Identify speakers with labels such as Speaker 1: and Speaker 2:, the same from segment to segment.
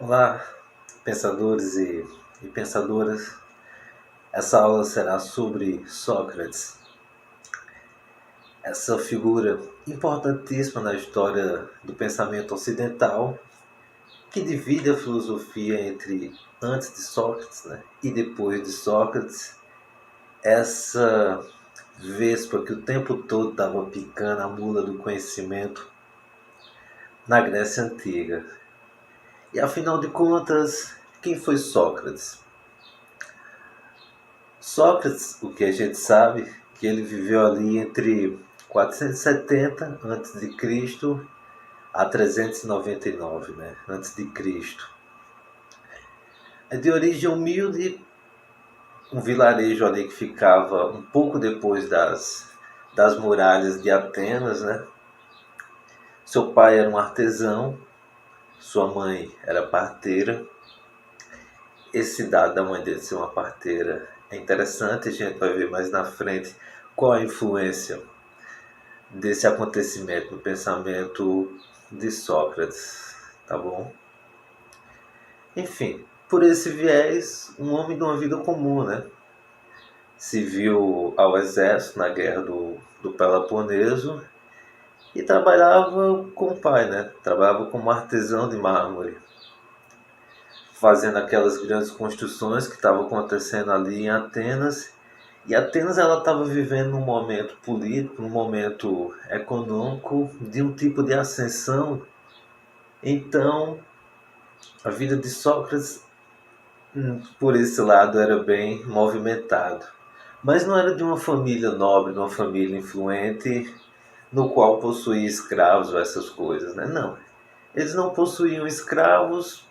Speaker 1: Olá, pensadores e pensadoras. Essa aula será sobre Sócrates, essa figura importantíssima na história do pensamento ocidental, que divide a filosofia entre antes de Sócrates, e depois de Sócrates. Essa vespa que o tempo todo estava picando a mula do conhecimento na Grécia Antiga. E afinal de contas, quem foi Sócrates? Sócrates, o que a gente sabe, que ele viveu ali entre 470 a.C. a 399, a.C. É de origem humilde, um vilarejo ali que ficava um pouco depois das muralhas de Atenas, Seu pai era um artesão, sua mãe era parteira. Esse dado da mãe dele ser uma parteira é interessante, a gente vai ver mais na frente qual a influência desse acontecimento no pensamento de Sócrates, tá bom? Enfim, por esse viés, um homem de uma vida comum, Serviu ao exército na guerra do Peloponeso e trabalhava com o pai, Trabalhava como artesão de mármore, fazendo aquelas grandes construções que estavam acontecendo ali em Atenas. E Atenas ela estava vivendo um momento político, um momento econômico de um tipo de ascensão. Então, a vida de Sócrates, por esse lado, era bem movimentado. Mas não era de uma família nobre, de uma família influente, no qual possuía escravos ou essas coisas, Não. Eles não possuíam escravos,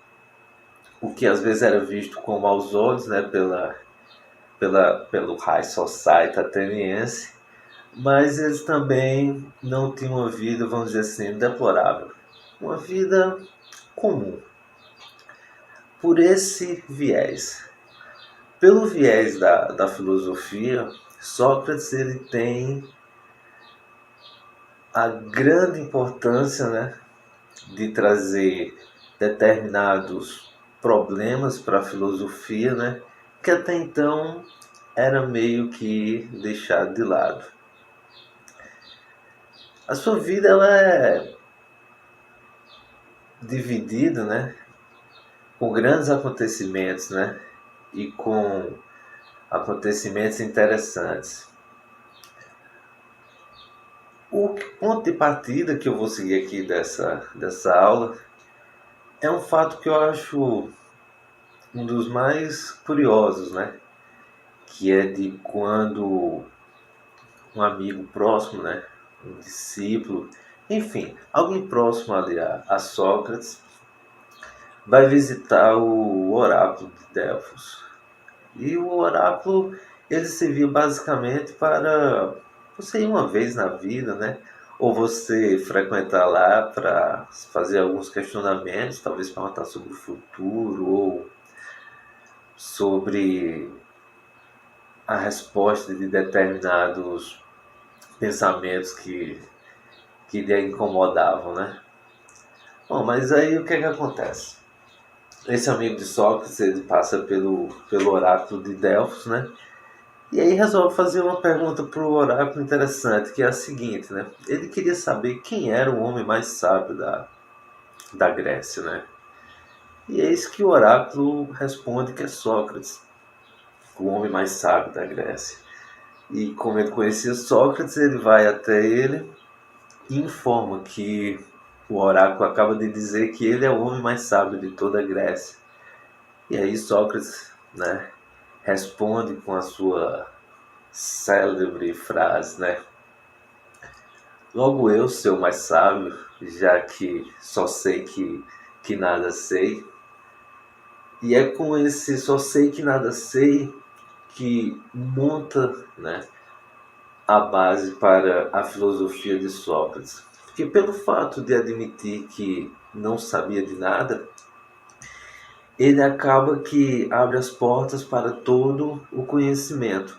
Speaker 1: o que às vezes era visto com maus olhos, pelo High Society ateniense, mas eles também não tinham uma vida, vamos dizer assim, deplorável. Uma vida comum. Por esse viés. Pelo viés da filosofia, Sócrates ele tem a grande importância de trazer determinados problemas para a filosofia, que até então era meio que deixado de lado. A sua vida ela é dividida, com grandes acontecimentos, e com acontecimentos interessantes. O ponto de partida que eu vou seguir aqui dessa aula é um fato que eu acho um dos mais curiosos, que é de quando um amigo próximo, um discípulo, enfim, alguém próximo ali a Sócrates, vai visitar o oráculo de Delfos. E o oráculo ele servia basicamente para você ir uma vez na vida, ou você frequentar lá para fazer alguns questionamentos, talvez perguntar sobre o futuro ou sobre a resposta de determinados pensamentos que lhe incomodavam, Bom, mas aí o que acontece? Esse amigo de Sócrates, ele passa pelo oráculo de Delfos, E aí resolve fazer uma pergunta para o oráculo interessante, que é a seguinte, Ele queria saber quem era o homem mais sábio da Grécia, E eis que o oráculo responde que é Sócrates, o homem mais sábio da Grécia. E como ele conhecia Sócrates, ele vai até ele e informa que o oráculo acaba de dizer que ele é o homem mais sábio de toda a Grécia. E aí Sócrates, responde com a sua célebre frase, Logo eu, seu mais sábio, já que só sei que nada sei. E é com esse só sei que nada sei que monta, a base para a filosofia de Sócrates. Porque pelo fato de admitir que não sabia de nada, ele acaba que abre as portas para todo o conhecimento.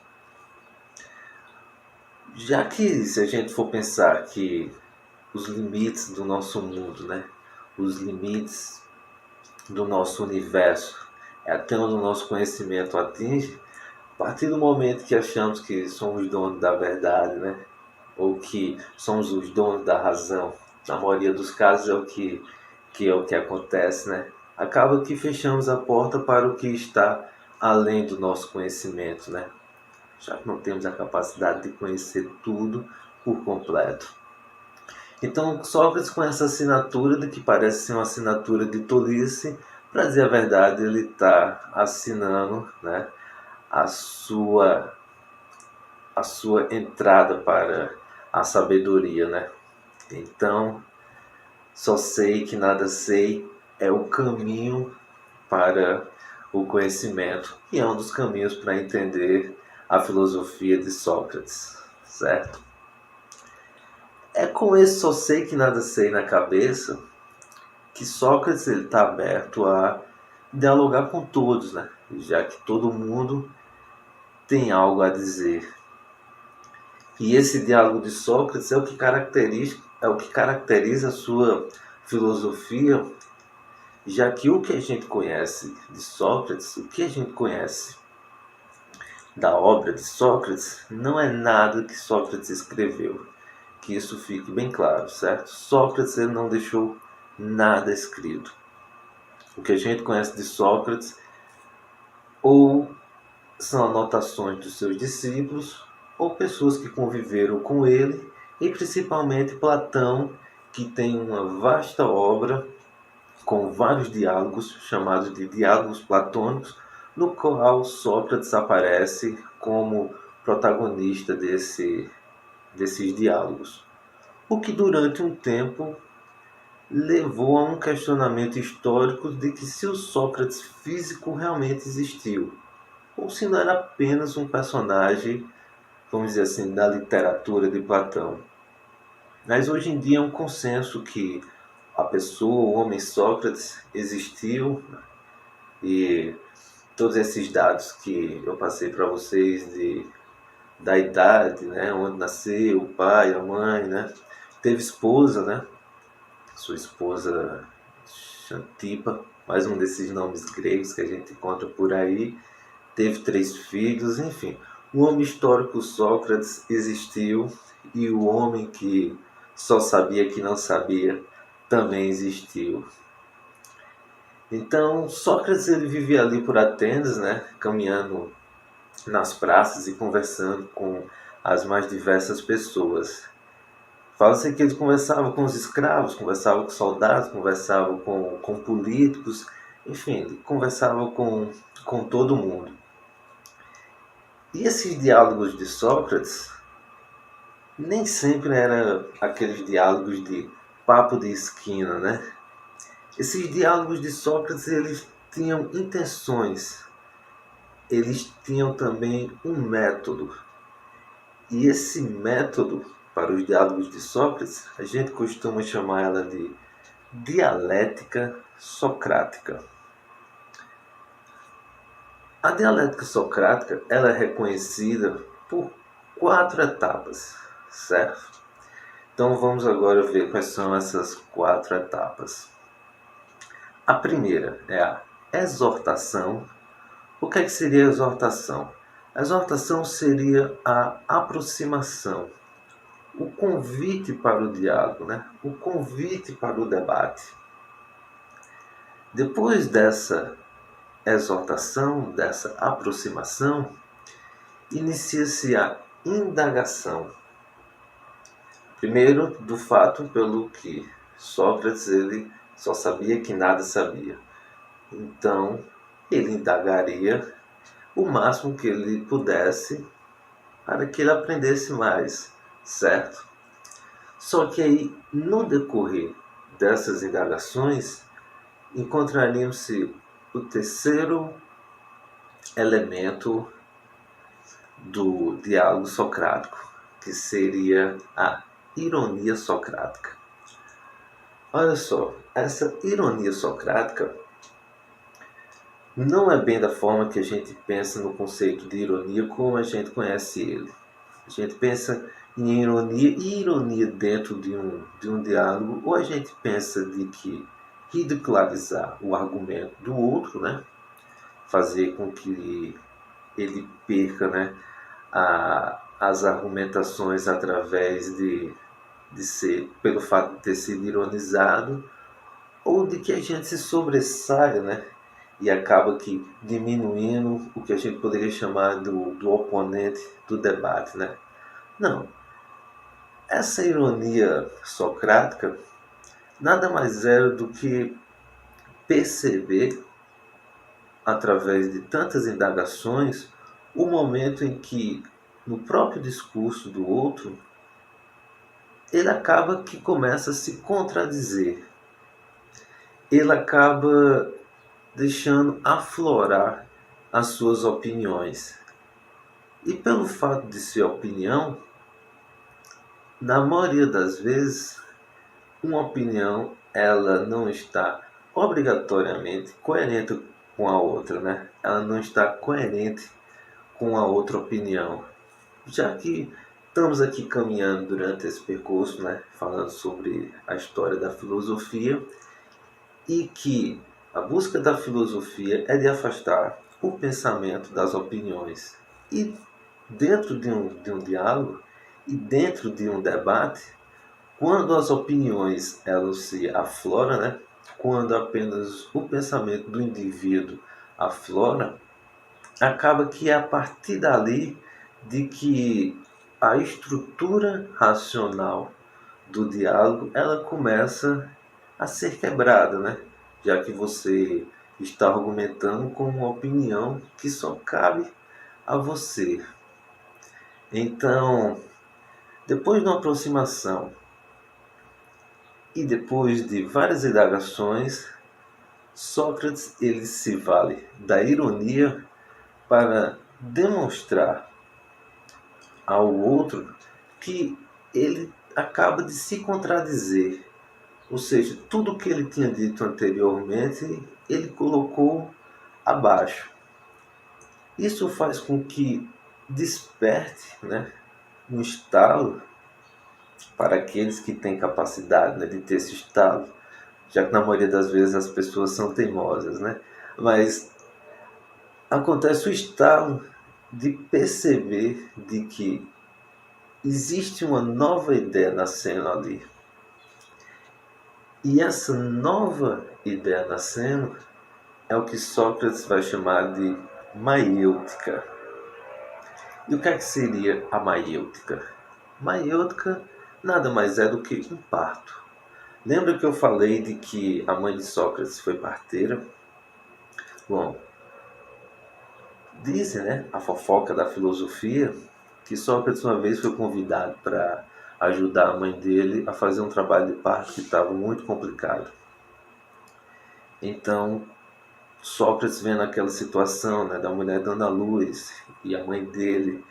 Speaker 1: Já que se a gente for pensar que os limites do nosso mundo, os limites do nosso universo, é até onde o nosso conhecimento atinge, a partir do momento que achamos que somos donos da verdade, né? Ou que somos os donos da razão, na maioria dos casos é o que acontece, né? Acaba que fechamos a porta para o que está além do nosso conhecimento, né? Já que não temos a capacidade de conhecer tudo por completo. Então, Sócrates, com essa assinatura, de que parece ser uma assinatura de tolice, para dizer a verdade, ele está assinando, né, a sua, a sua entrada para a sabedoria, né? Então, só sei que nada sei é o caminho para o conhecimento, e é um dos caminhos para entender a filosofia de Sócrates, certo? É com esse só sei que nada sei na cabeça que Sócrates está aberto a dialogar com todos, né? Já que todo mundo tem algo a dizer. E esse diálogo de Sócrates é o que caracteriza a sua filosofia, já que o que a gente conhece de Sócrates, o que a gente conhece da obra de Sócrates, não é nada que Sócrates escreveu. Que isso fique bem claro, certo? Sócrates ele não deixou nada escrito. O que a gente conhece de Sócrates ou são anotações dos seus discípulos ou pessoas que conviveram com ele, e principalmente Platão, que tem uma vasta obra com vários diálogos chamados de diálogos platônicos, no qual Sócrates aparece como protagonista desses diálogos. O que durante um tempo levou a um questionamento histórico de que se o Sócrates físico realmente existiu, ou se não era apenas um personagem, vamos dizer assim, da literatura de Platão. Mas hoje em dia é um consenso que a pessoa, o homem Sócrates, existiu, e todos esses dados que eu passei para vocês da idade, né, onde nasceu, o pai, a mãe, né, teve esposa, né, sua esposa Xantipa, mais um desses nomes gregos que a gente encontra por aí, teve 3 filhos, enfim. O homem histórico Sócrates existiu, e o homem que só sabia que não sabia também existiu. Então, Sócrates ele vivia ali por Atenas, né, caminhando nas praças e conversando com as mais diversas pessoas. Fala-se que ele conversava com os escravos, conversava com soldados, conversava com políticos, enfim, ele conversava com todo mundo. E esses diálogos de Sócrates nem sempre eram aqueles diálogos de papo de esquina, né? Esses diálogos de Sócrates, eles tinham intenções, eles tinham também um método. E esse método para os diálogos de Sócrates, a gente costuma chamar ela de dialética socrática. A dialética socrática ela é reconhecida por 4 etapas, certo? Então vamos agora ver quais são essas 4 etapas. A primeira é a exortação. O que seria a exortação? A exortação seria a aproximação, o convite para o diálogo, né? O convite para o debate. Depois dessa exortação, dessa aproximação, inicia-se a indagação. Primeiro, do fato pelo que Sócrates ele só sabia que nada sabia. Então, ele indagaria o máximo que ele pudesse para que ele aprendesse mais, certo? Só que aí, no decorrer dessas indagações, encontraríamos-se o terceiro elemento do diálogo socrático, que seria a ironia socrática. Olha só, essa ironia socrática não é bem da forma que a gente pensa no conceito de ironia como a gente conhece ele. A gente pensa em ironia e ironia dentro de um diálogo, ou a gente pensa de que ridicularizar o argumento do outro, né? Fazer com que ele perca, né, as argumentações através de ser, pelo fato de ter sido ironizado, ou de que a gente se sobressaia, né, e acaba que diminuindo o que a gente poderia chamar do oponente do debate, né? Não, essa ironia socrática nada mais era do que perceber, através de tantas indagações, o momento em que, no próprio discurso do outro, ele acaba que começa a se contradizer. Ele acaba deixando aflorar as suas opiniões. E pelo fato de ser opinião, na maioria das vezes, uma opinião ela não está obrigatoriamente coerente com a outra, né? Ela não está coerente com a outra opinião. Já que estamos aqui caminhando durante esse percurso, né, falando sobre a história da filosofia, e que a busca da filosofia é de afastar o pensamento das opiniões. E dentro de um diálogo e dentro de um debate, quando as opiniões elas se afloram, né, quando apenas o pensamento do indivíduo aflora, acaba que é a partir dali de que a estrutura racional do diálogo ela começa a ser quebrada, né? Já que você está argumentando com uma opinião que só cabe a você. Então, depois de uma aproximação e depois de várias indagações, Sócrates ele se vale da ironia para demonstrar ao outro que ele acaba de se contradizer. Ou seja, tudo o que ele tinha dito anteriormente, ele colocou abaixo. Isso faz com que desperte, né, um estalo para aqueles que têm capacidade, né, de ter esse estalo, já que na maioria das vezes as pessoas são teimosas, né? Mas acontece o estalo de perceber de que existe uma nova ideia nascendo ali. E essa nova ideia nascendo é o que Sócrates vai chamar de maiêutica. E o que é que seria a maiêutica? Maiêutica nada mais é do que um parto. Lembra que eu falei de que a mãe de Sócrates foi parteira? Bom, dizem, né, a fofoca da filosofia, que Sócrates uma vez foi convidado para ajudar a mãe dele a fazer um trabalho de parto que estava muito complicado. Então, Sócrates vendo aquela situação, né, da mulher dando à luz e a mãe dele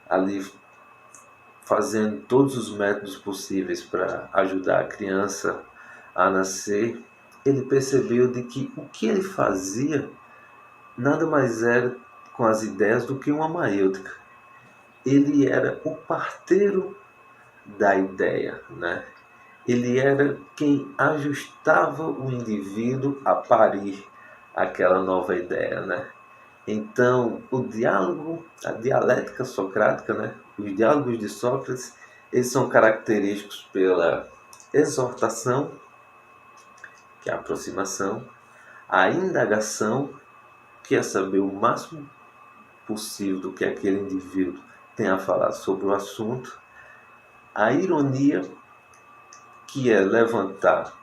Speaker 1: ali fazendo todos os métodos possíveis para ajudar a criança a nascer, ele percebeu de que o que ele fazia nada mais era com as ideias do que uma maêutica. Ele era o parteiro da ideia, né? Ele era quem ajustava o indivíduo a parir aquela nova ideia, né? Então, o diálogo, a dialética socrática, né? Os diálogos de Sócrates, eles são característicos pela exortação, que é a aproximação, a indagação, que é saber o máximo possível do que aquele indivíduo tem a falar sobre o assunto, a ironia, que é levantar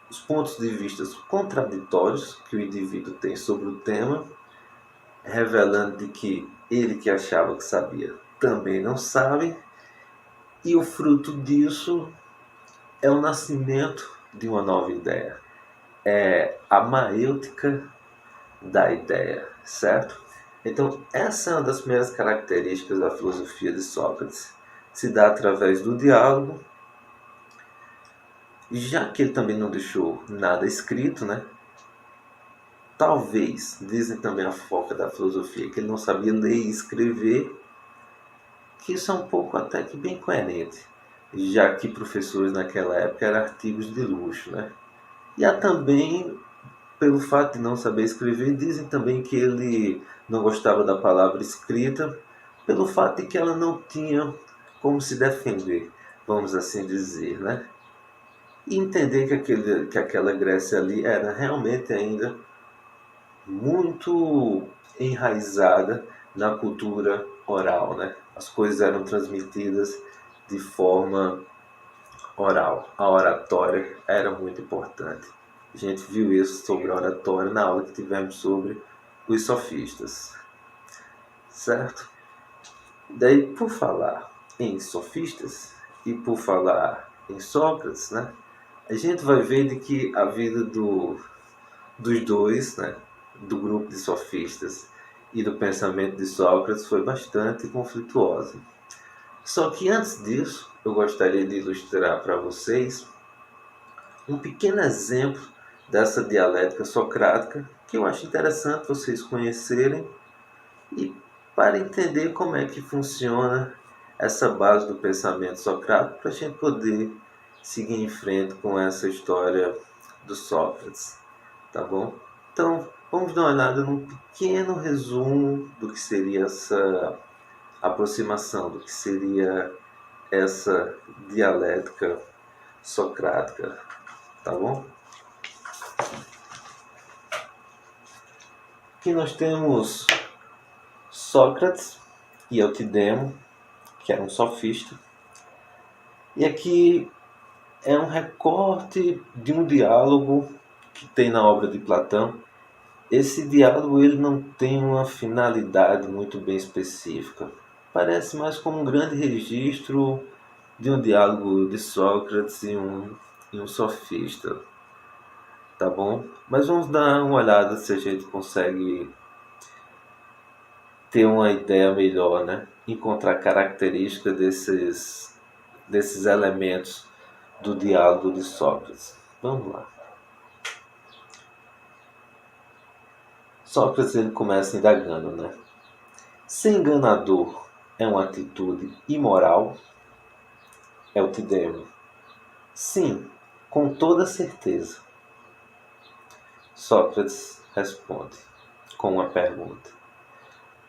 Speaker 1: os pontos de vista contraditórios que o indivíduo tem sobre o tema, revelando de que ele que achava que sabia também não sabe, e o fruto disso é o nascimento de uma nova ideia. É a maêutica da ideia, certo? Então, essa é uma das primeiras características da filosofia de Sócrates. Se dá através do diálogo, já que ele também não deixou nada escrito, né? Talvez, dizem também a fofoca da filosofia, que ele não sabia ler e escrever, que isso é um pouco até que bem coerente, já que professores naquela época eram artigos de luxo, né? E há também, pelo fato de não saber escrever, dizem também que ele não gostava da palavra escrita, pelo fato de que ela não tinha como se defender, vamos assim dizer, né? E entender que aquela Grécia ali era realmente ainda muito enraizada na cultura oral, né? As coisas eram transmitidas de forma oral. A oratória era muito importante. A gente viu isso sobre a oratória na aula que tivemos sobre os sofistas, certo? Daí, por falar em sofistas e por falar em Sócrates, né? A gente vai ver de que a vida dos dois, né, do grupo de sofistas e do pensamento de Sócrates foi bastante conflituosa. Só que antes disso, eu gostaria de ilustrar para vocês um pequeno exemplo dessa dialética socrática que eu acho interessante vocês conhecerem e para entender como é que funciona essa base do pensamento socrático para a gente poder seguir em frente com essa história do Sócrates, tá bom? Então, vamos dar uma olhada num pequeno resumo do que seria essa aproximação, do que seria essa dialética socrática, tá bom? Aqui nós temos Sócrates e Eutidemo, que era um sofista. E aqui é um recorte de um diálogo que tem na obra de Platão. Esse diálogo ele não tem uma finalidade muito bem específica. Parece mais como um grande registro de um diálogo de Sócrates e um sofista, tá bom? Mas vamos dar uma olhada se a gente consegue ter uma ideia melhor, né? Encontrar características desses elementos do diálogo de Sócrates. Vamos lá. Sócrates ele começa indagando, né? Ser enganador é uma atitude imoral? Eutidemo. Sim, com toda certeza. Sócrates responde com uma pergunta.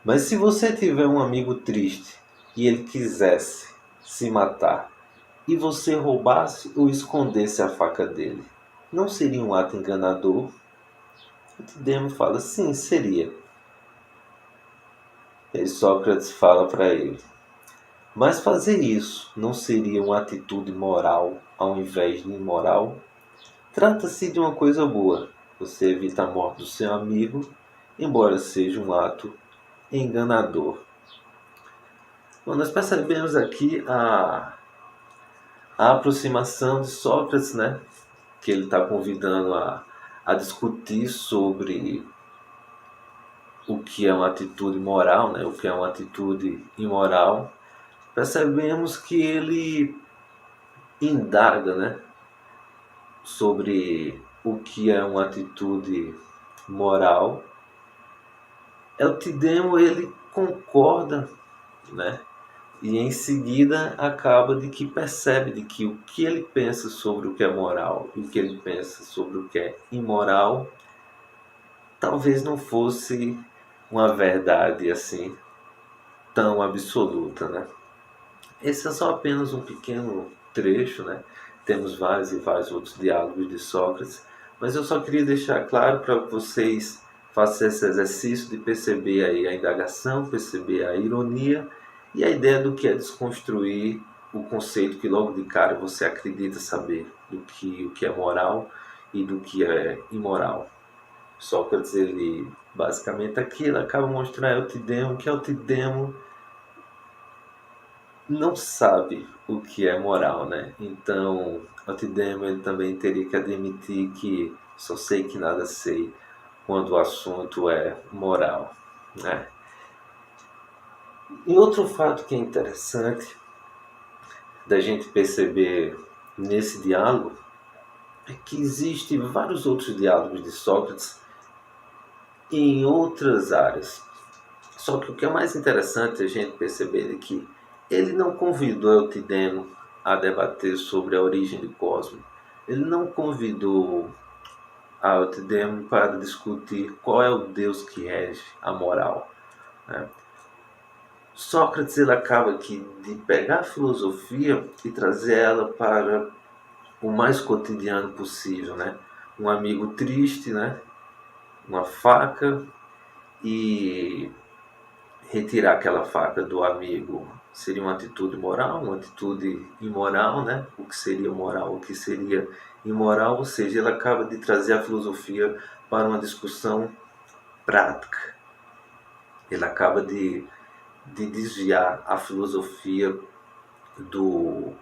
Speaker 1: Mas se você tiver um amigo triste e ele quisesse se matar e você roubasse ou escondesse a faca dele, não seria um ato enganador? Eutidemo fala, sim, seria. E Sócrates fala para ele, mas fazer isso não seria uma atitude moral ao invés de imoral? Trata-se de uma coisa boa. Você evita a morte do seu amigo, embora seja um ato enganador. Bom, nós percebemos aqui a aproximação de Sócrates, né? Que ele está convidando a discutir sobre o que é uma atitude moral, né? O que é uma atitude imoral. Percebemos que ele indaga, né? Sobre o que é uma atitude moral. Eutidemo ele concorda, né? E em seguida acaba de que percebe de que o que ele pensa sobre o que é moral e o que ele pensa sobre o que é imoral talvez não fosse uma verdade assim tão absoluta, né? Esse é só apenas um pequeno trecho, né? Temos vários e vários outros diálogos de Sócrates, mas eu só queria deixar claro para vocês façam esse exercício de perceber aí a indagação, perceber a ironia e a ideia do que é desconstruir o conceito que logo de cara você acredita saber o que é moral e do que é imoral. Sócrates, ele basicamente aqui ele acaba mostrando a Eutidemo que Eutidemo não sabe o que é moral, né? Então, Eutidemo ele também teria que admitir que só sei que nada sei quando o assunto é moral, né? E outro fato que é interessante da gente perceber nesse diálogo é que existem vários outros diálogos de Sócrates em outras áreas. Só que o que é mais interessante a gente perceber é que ele não convidou Eutidemo a debater sobre a origem do cosmos. Ele não convidou ao TDM para discutir qual é o Deus que rege a moral, né? Sócrates ele acaba aqui de pegar a filosofia e trazer ela para o mais cotidiano possível, né? Um amigo triste, né? Uma faca, e retirar aquela faca do amigo seria uma atitude moral, uma atitude imoral, né? O que seria moral, o que seria imoral, ou seja, ele acaba de trazer a filosofia para uma discussão prática. Ele acaba de desviar a filosofia do,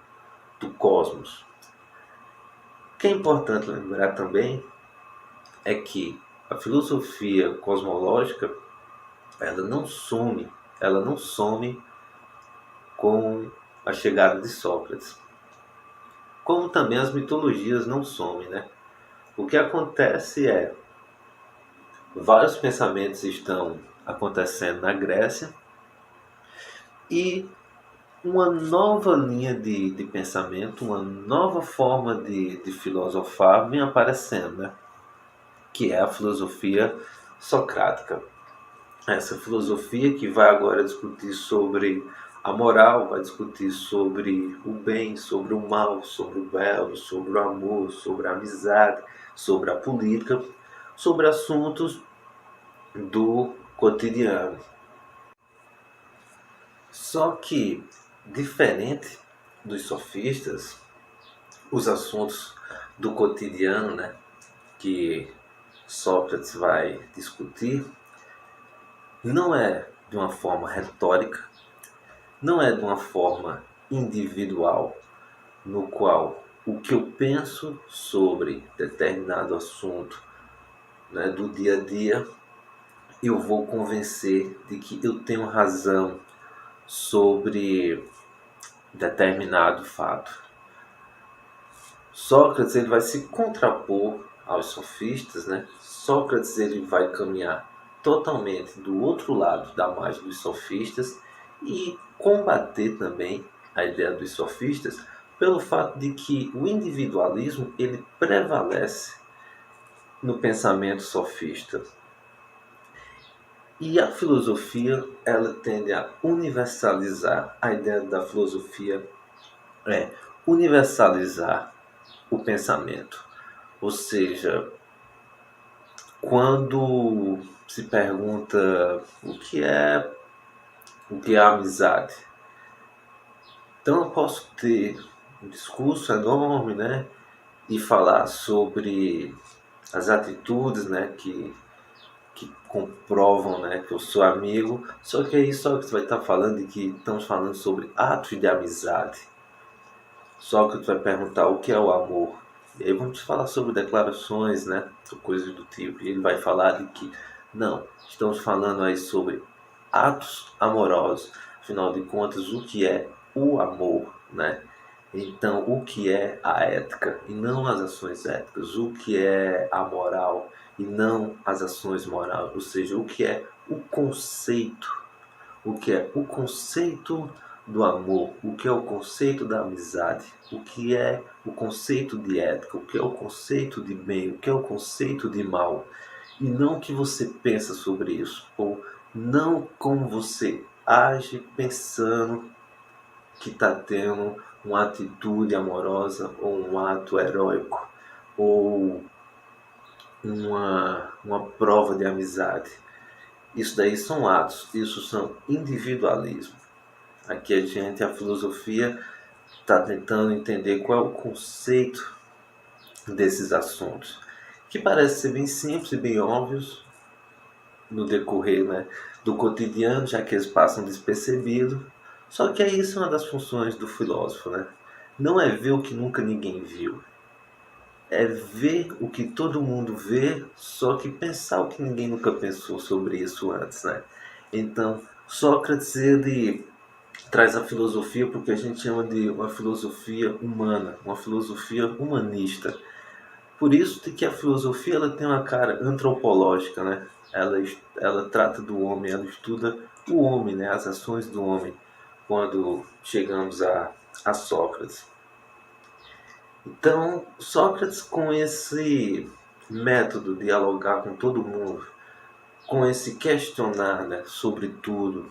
Speaker 1: do cosmos. O que é importante lembrar também é que a filosofia cosmológica ela não some com a chegada de Sócrates. Como também as mitologias não somem, né? O que acontece é, vários pensamentos estão acontecendo na Grécia e uma nova linha de pensamento, uma nova forma de filosofar vem aparecendo, né? Que é a filosofia socrática. Essa filosofia que vai agora discutir sobre a moral, vai discutir sobre o bem, sobre o mal, sobre o belo, sobre o amor, sobre a amizade, sobre a política, sobre assuntos do cotidiano. Só que, diferente dos sofistas, os assuntos do cotidiano, né, que Sócrates vai discutir, não é de uma forma retórica, não é de uma forma individual, no qual o que eu penso sobre determinado assunto, né, do dia a dia, eu vou convencer de que eu tenho razão sobre determinado fato. Sócrates ele vai se contrapor aos sofistas, né? Sócrates ele vai caminhar totalmente do outro lado da margem dos sofistas e combater também a ideia dos sofistas pelo fato de que o individualismo ele prevalece no pensamento sofista. E a filosofia ela tende a universalizar, a ideia da filosofia é universalizar o pensamento. Ou seja, quando se pergunta o que é a amizade, então eu posso ter um discurso enorme, né, e falar sobre as atitudes, né, que comprovam, né, que eu sou amigo. Só que aí Sócrates vai estar falando de que estamos falando sobre atos de amizade. Sócrates vai perguntar o que é o amor. E aí vamos falar sobre declarações, né? Coisas do tipo. E ele vai falar de que, não, estamos falando aí sobre atos amorosos. Afinal de contas, o que é o amor, né? Então, o que é a ética e não as ações éticas? O que é a moral e não as ações morais? Ou seja, o que é o conceito? O que é o conceito do amor, o que é o conceito da amizade, o que é o conceito de ética, o que é o conceito de bem, o que é o conceito de mal. E não o que você pensa sobre isso, ou não como você age pensando que está tendo uma atitude amorosa ou um ato heróico ou uma prova de amizade. Isso daí são atos, isso são individualismo. Aqui a filosofia está tentando entender qual é o conceito desses assuntos, que parece ser bem simples e bem óbvios no decorrer, né, do cotidiano, já que eles passam despercebidos. Só que isso é uma das funções do filósofo, né? Não é ver o que nunca ninguém viu, é ver o que todo mundo vê, só que pensar o que ninguém nunca pensou sobre isso antes, né? Então, Sócrates ele traz a filosofia porque a gente chama de uma filosofia humana, uma filosofia humanista. Por isso de que a filosofia ela tem uma cara antropológica, né? Ela trata do homem, ela estuda o homem, né? As ações do homem, quando chegamos a Sócrates. Então, Sócrates com método de dialogar com todo mundo, com esse questionar, né, sobre tudo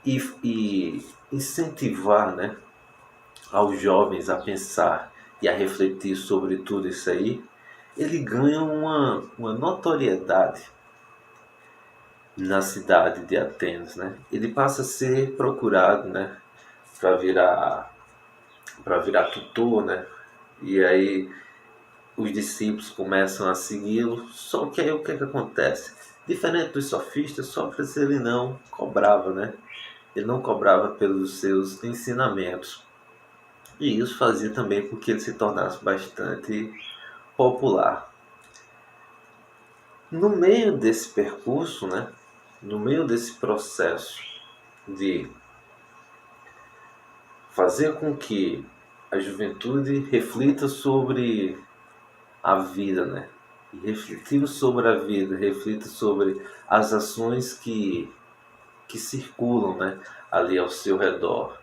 Speaker 1: e incentivar, né, aos jovens a pensar e a refletir sobre tudo isso aí, ele ganha uma notoriedade na cidade de Atenas, né? Ele passa a ser procurado, né, para virar tutor, né? E aí os discípulos começam a segui-lo. Só que aí o que é que acontece? Diferente dos sofistas, Sócrates ele não cobrava, né? Ele não cobrava pelos seus ensinamentos. E isso fazia também com que ele se tornasse bastante popular. No meio desse percurso, né? No meio desse processo de fazer com que a juventude reflita sobre a vida, né? E refletir sobre a vida, reflita sobre as ações que circulam, né, ali ao seu redor.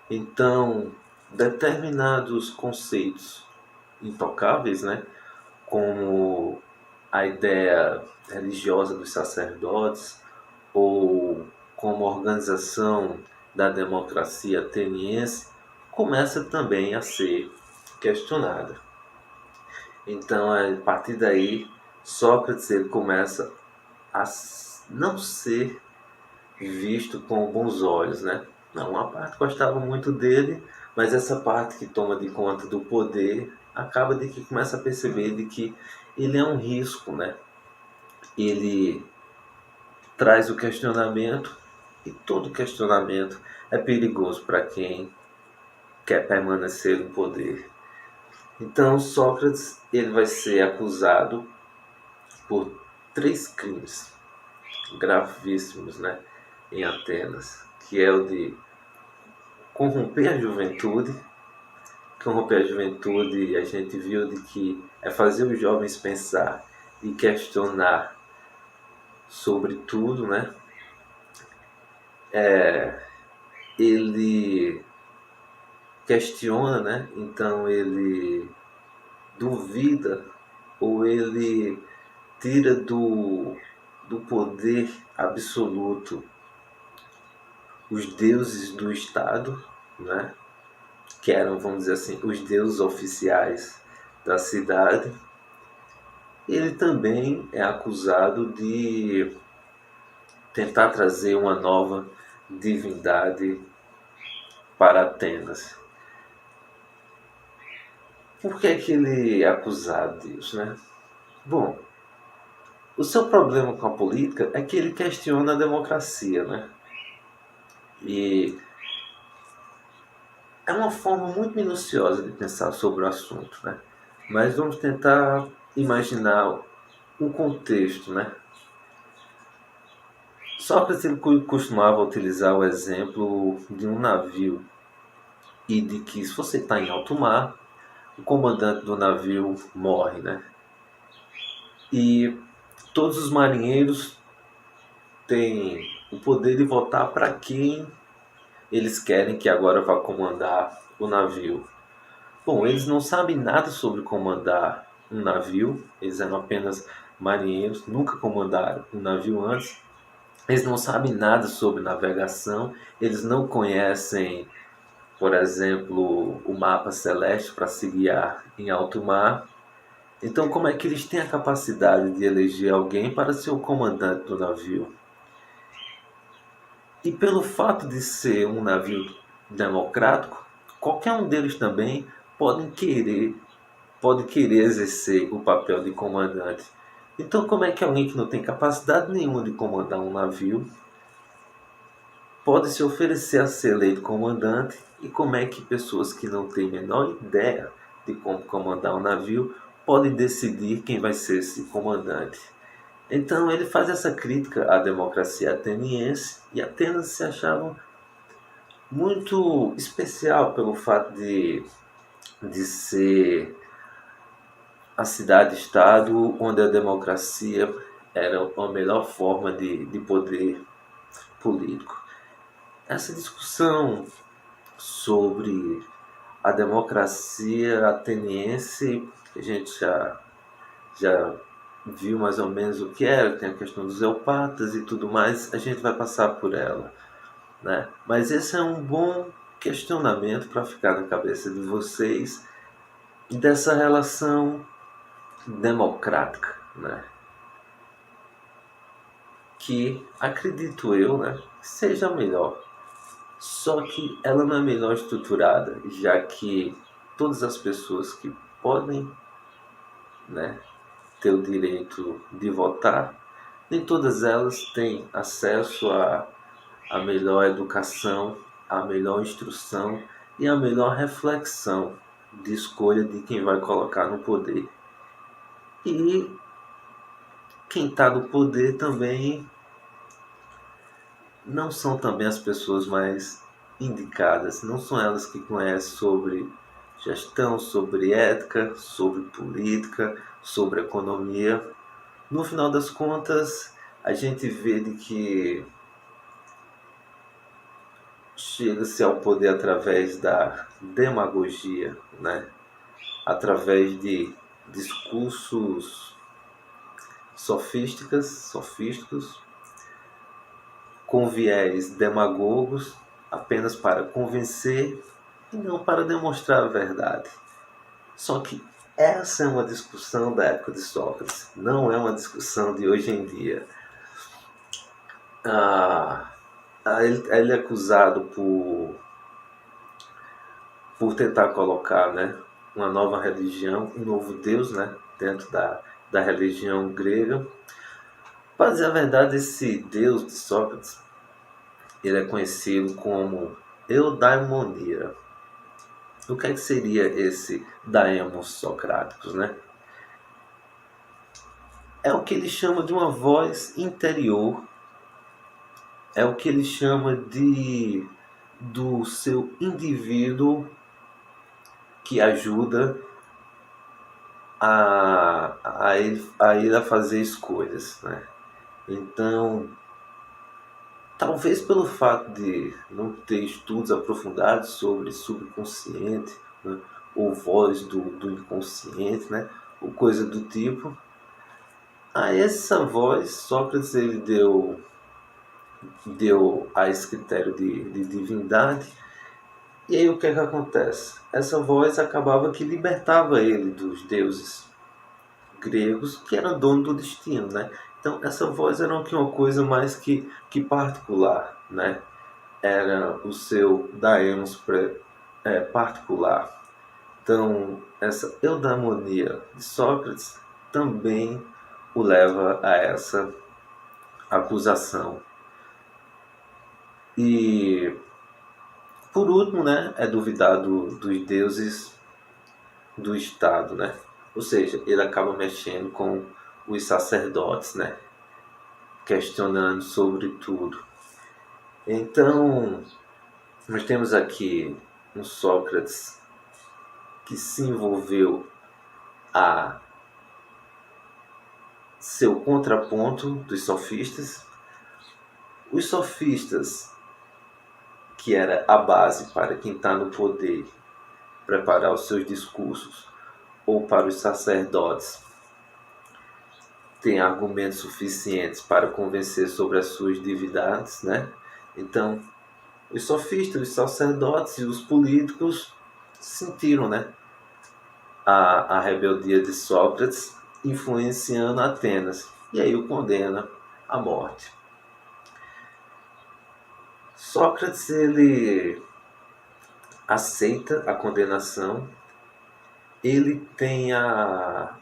Speaker 1: Então, determinados conceitos intocáveis, né, como a ideia religiosa dos sacerdotes ou como a organização da democracia ateniense, começa também a ser questionada. Então, a partir daí, Sócrates ele começa a não ser visto com bons olhos, né? Não, uma parte gostava muito dele, mas essa parte que toma de conta do poder acaba de que começa a perceber de que ele é um risco, né? Ele traz o questionamento e todo questionamento é perigoso para quem quer permanecer no poder. Então Sócrates ele vai ser acusado por 3 crimes gravíssimos, né, em Atenas, que é o de corromper a juventude. Corromper a juventude, a gente viu de que é fazer os jovens pensar e questionar sobre tudo, né? Ele questiona, né? Então ele duvida ou ele tira do poder absoluto os deuses do Estado, né? Que eram, vamos dizer assim, os deuses oficiais da cidade. Ele também é acusado de tentar trazer uma nova divindade para Atenas. Por que é que ele é acusado disso, né? Bom, o seu problema com a política é que ele questiona a democracia, né? E é uma forma muito minuciosa de pensar sobre o assunto, né? Mas vamos tentar imaginar um contexto, né? Sócrates ele costumava utilizar o exemplo de um navio e de que se você está em alto mar, o comandante do navio morre, né? E todos os marinheiros têm o poder de votar para quem eles querem que agora vá comandar o navio. Bom, eles não sabem nada sobre comandar um navio, eles eram apenas marinheiros, nunca comandaram um navio antes. Eles não sabem nada sobre navegação, eles não conhecem, por exemplo, o mapa celeste para se guiar em alto mar. Então, como é que eles têm a capacidade de eleger alguém para ser o comandante do navio? E pelo fato de ser um navio democrático, qualquer um deles também pode querer exercer o papel de comandante. Então, como é que alguém que não tem capacidade nenhuma de comandar um navio pode se oferecer a ser eleito comandante? E como é que pessoas que não têm a menor ideia de como comandar um navio podem decidir quem vai ser esse comandante? Então ele faz essa crítica à democracia ateniense, e Atenas se achava muito especial pelo fato de ser a cidade-estado onde a democracia era a melhor forma de poder político. Essa discussão sobre a democracia ateniense, a gente já viu mais ou menos o que era, tem a questão dos eopatas e tudo mais, a gente vai passar por ela, né? Mas esse é um bom questionamento para ficar na cabeça de vocês dessa relação democrática, né? Que acredito eu, né, seja melhor. Só que ela não é melhor estruturada, já que todas as pessoas que podem, né, ter o direito de votar, nem todas elas têm acesso à melhor educação, à melhor instrução e à melhor reflexão de escolha de quem vai colocar no poder. E quem está no poder também não são também as pessoas mais indicadas, não são elas que conhecem sobre gestão, sobre ética, sobre política, sobre economia. No final das contas, a gente vê de que chega-se ao poder através da demagogia, né? Através de discursos sofísticos, com viés demagogos, apenas para convencer e não para demonstrar a verdade. Só que essa é uma discussão da época de Sócrates, não é uma discussão de hoje em dia. Ele é acusado por tentar colocar, né, uma nova religião, um novo Deus, né, dentro da religião grega. Para dizer a verdade, esse Deus de Sócrates, ele é conhecido como eudaimonia. O que seria esse daemos socráticos, né? É o que ele chama de uma voz interior, é o que ele chama do seu indivíduo que ajuda a ele a fazer escolhas, né? Então, talvez pelo fato de não ter estudos aprofundados sobre subconsciente, né, ou voz do inconsciente, né, ou coisa do tipo, a essa voz Sócrates ele deu a esse critério de divindade. E aí o que é que acontece? Essa voz acabava que libertava ele dos deuses gregos que eram dono do destino, né? Então essa voz era uma coisa mais que particular, né? Era o seu daemos particular. Então essa eudaimonia de Sócrates também o leva a essa acusação. E por último, né, é duvidado dos deuses do Estado, né? Ou seja, ele acaba mexendo com os sacerdotes, né? Questionando sobre tudo. Então, nós temos aqui um Sócrates que se envolveu a seu contraponto dos sofistas. Os sofistas, que era a base para quem está no poder preparar os seus discursos, ou para os sacerdotes, tem argumentos suficientes para convencer sobre as suas divindades, né? Então, os sofistas, os sacerdotes e os políticos sentiram, né, a rebeldia de Sócrates influenciando Atenas, e aí o condena à morte. Sócrates ele aceita a condenação, ele tem a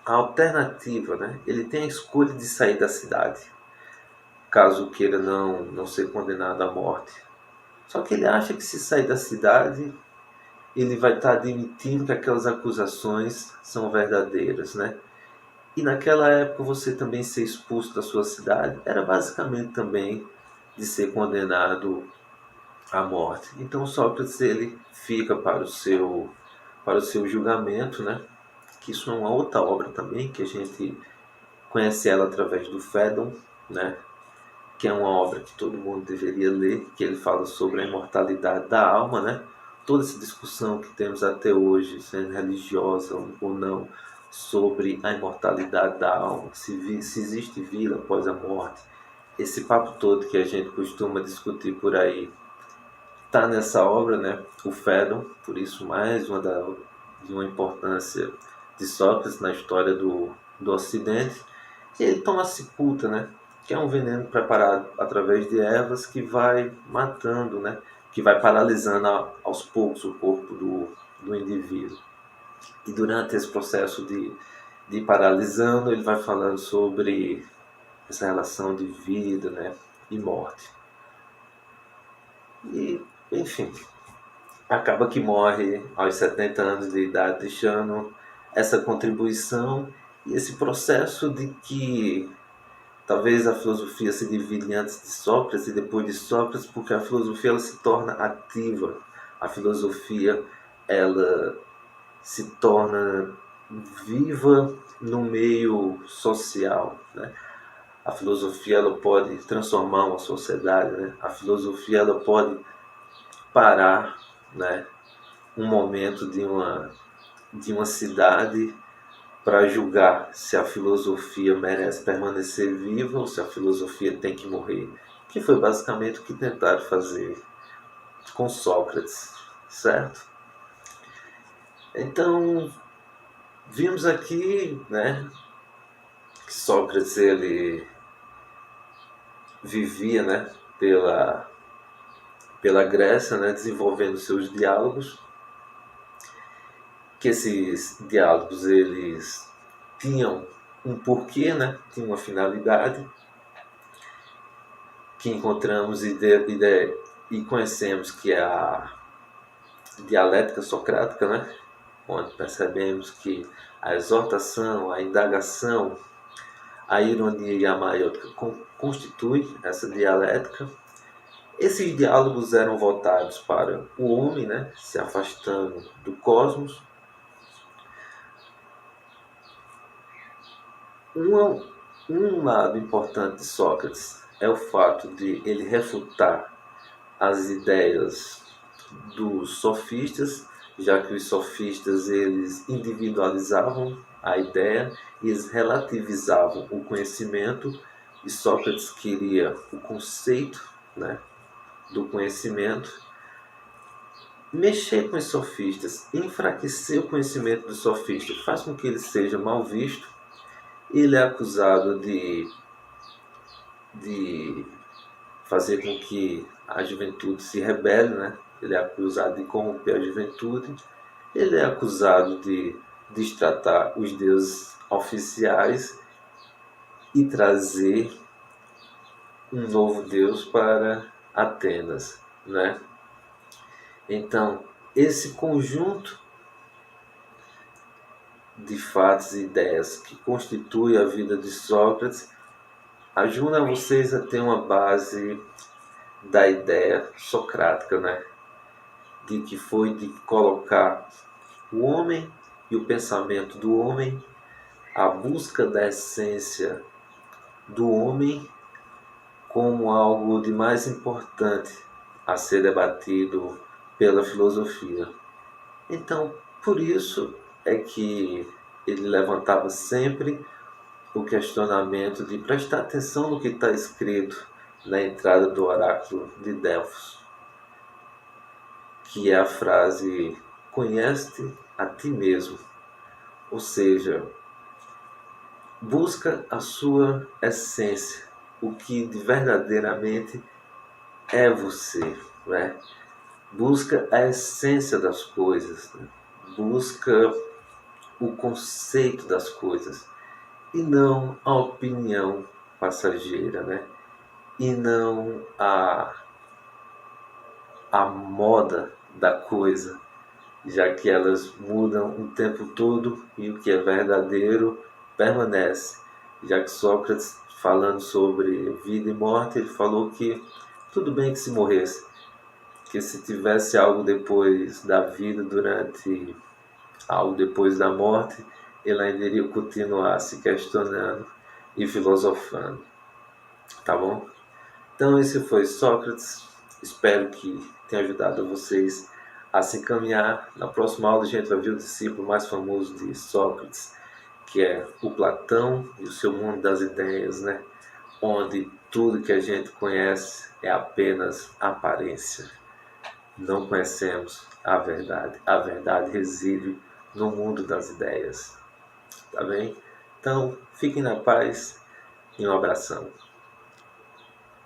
Speaker 1: alternativa, né? Ele tem a escolha de sair da cidade, caso queira não ser condenado à morte. Só que ele acha que se sair da cidade, ele vai estar admitindo que aquelas acusações são verdadeiras, né? E naquela época você também ser expulso da sua cidade era basicamente também de ser condenado à morte. Então Sócrates ele fica para o seu julgamento, né? Que isso é uma outra obra também, que a gente conhece ela através do Fédon, né? Que é uma obra que todo mundo deveria ler, que ele fala sobre a imortalidade da alma, né? Toda essa discussão que temos até hoje, sendo religiosa ou não, sobre a imortalidade da alma, se existe vida após a morte. Esse papo todo que a gente costuma discutir por aí está nessa obra, né? O Fédon, por isso mais de uma importância de Sócrates na história do Ocidente. E ele toma a cicuta, né? Que é um veneno preparado através de ervas que vai matando, né? Que vai paralisando aos poucos o corpo do indivíduo. E durante esse processo de paralisando, ele vai falando sobre essa relação de vida, né? E morte. E, enfim, acaba que morre aos 70 anos de idade, deixando essa contribuição e esse processo de que talvez a filosofia se divide antes de Sócrates e depois de Sócrates, porque a filosofia ela se torna ativa. A filosofia ela se torna viva no meio social, né? A filosofia ela pode transformar uma sociedade, né? A filosofia ela pode parar, né, um momento de uma cidade para julgar se a filosofia merece permanecer viva ou se a filosofia tem que morrer, que foi basicamente o que tentaram fazer com Sócrates, certo? Então, vimos aqui, né, que Sócrates ele vivia, né, pela Grécia, né, desenvolvendo seus diálogos, que esses diálogos eles tinham um porquê, né, tinham uma finalidade, que encontramos e conhecemos que é a dialética socrática, né, onde percebemos que a exortação, a indagação, a ironia e a maiótica constituem essa dialética. Esses diálogos eram voltados para o homem, né, se afastando do cosmos. Um lado importante de Sócrates é o fato de ele refutar as ideias dos sofistas, já que os sofistas eles individualizavam a ideia e eles relativizavam o conhecimento, e Sócrates queria o conceito, né, do conhecimento. Mexer com os sofistas, enfraquecer o conhecimento dos sofistas, faz com que ele seja mal visto. Ele é acusado de fazer com que a juventude se rebele, né? Ele é acusado de corromper a juventude. Ele é acusado de destratar os deuses oficiais e trazer um novo deus para Atenas, né? Então, esse conjunto de fatos e ideias que constitui a vida de Sócrates ajuda vocês a ter uma base da ideia socrática, né? De que foi de colocar o homem e o pensamento do homem, a busca da essência do homem como algo de mais importante a ser debatido pela filosofia. Então, por isso é que ele levantava sempre o questionamento de prestar atenção no que está escrito na entrada do oráculo de Delfos, que é a frase conhece-te a ti mesmo, ou seja, busca a sua essência, o que verdadeiramente é você, né? Busca a essência das coisas, né? Busca o conceito das coisas e não a opinião passageira, né? E não a moda da coisa, já que elas mudam o tempo todo e o que é verdadeiro permanece. Já que Sócrates, falando sobre vida e morte, ele falou que tudo bem que se morresse, que se tivesse algo depois da vida, durante algo depois da morte, ele ainda iria continuar se questionando e filosofando. Tá bom? Então esse foi Sócrates. Espero que tenha ajudado vocês a se encaminhar. Na próxima aula a gente vai ver o discípulo mais famoso de Sócrates, que é o Platão e o seu mundo das ideias, né? Onde tudo que a gente conhece é apenas aparência. Não conhecemos a verdade. A verdade reside no mundo das ideias. Tá bem? Então, fiquem na paz e um abração.